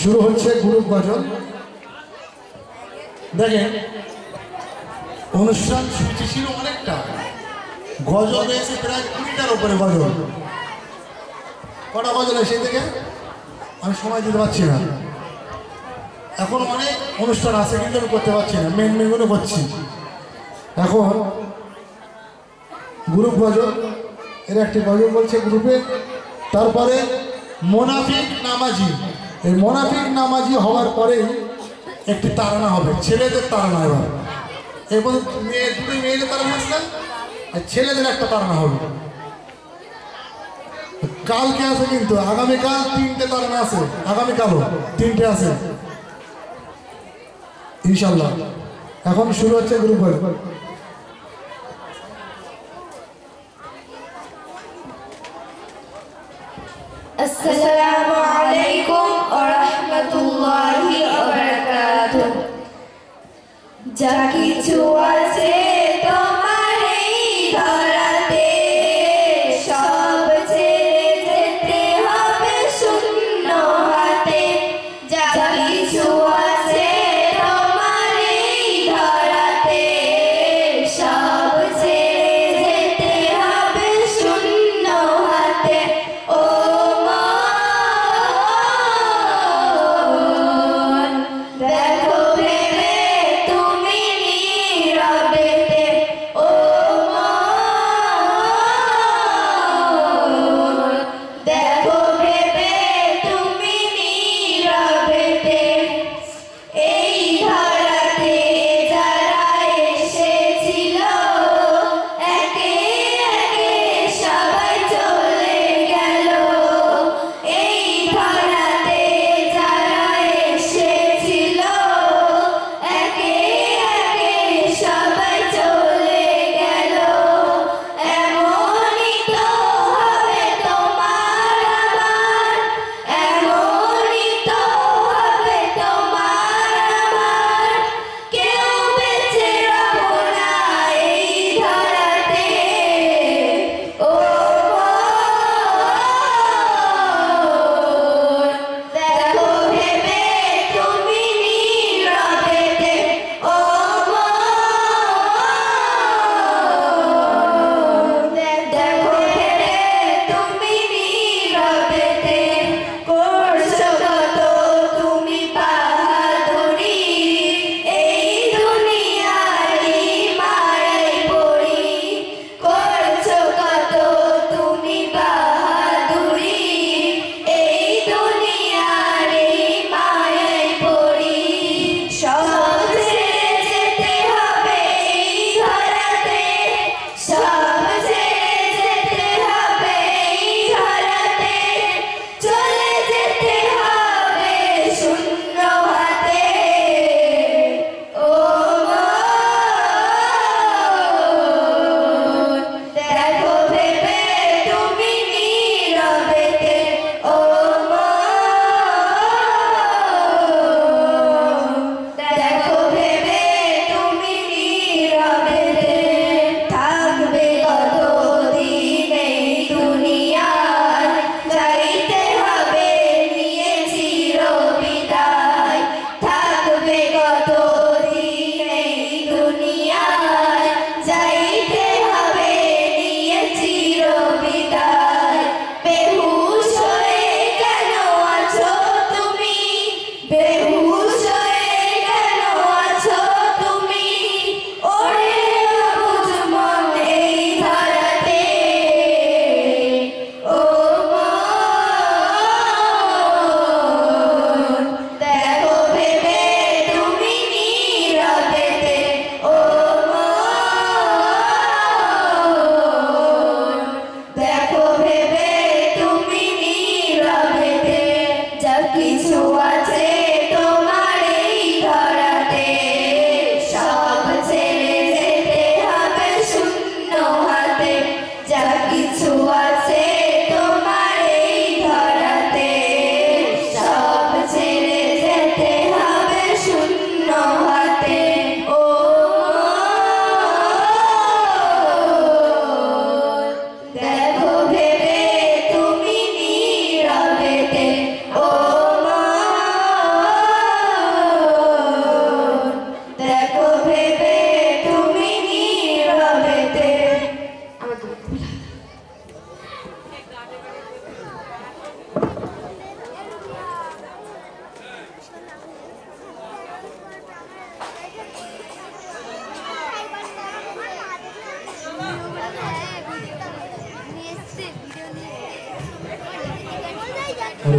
শুরু হচ্ছে গ্রুপ গজল। দেখেন অনুষ্ঠান সূচি ছিল অনেকটা, গজল রয়েছে প্রায় 20টার উপরে গজল। কটা গজল সেই থেকে আমি সময় দিতে পারছি না, এখন অনেক অনুষ্ঠান আছে কিন্তু আমি করতে পারছি না, মেনগুলো করছি। এখন গ্রুপ গজল এর একটি গজল বলছে গ্রুপে, তারপরে মোনাফিক নামাজি। এই মোনাফিক নামাজি হওয়ার পরেই একটি তারানা হবে, ছেলেদের তারানা। এবার দুটোই মেয়েদের তারানা আসলেন, আর ছেলেদের একটা তারানা হবে। কালকে আছে কিন্তু, আগামীকাল 3টে তারানা আছে, আগামীকালও 3টে আছে ইনশাল্লাহ। এখন শুরু হচ্ছে গ্রুপ গজল। আসসালামু আলাইকুম ওয়া রাহমাতুল্লাহি ওয়া বারাকাতুহু। যা কিছু আছে তোমার এই ধরাতে, সব ছেড়ে যেতে হবে শূন্য হাতে। যা কিছু আছে তোমার এই ধরাতে, সব ছেড়ে যেতে হবে শূন্য হাতে। ও দেখো ভেবে তুমি নীরবেতে,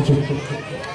চুপ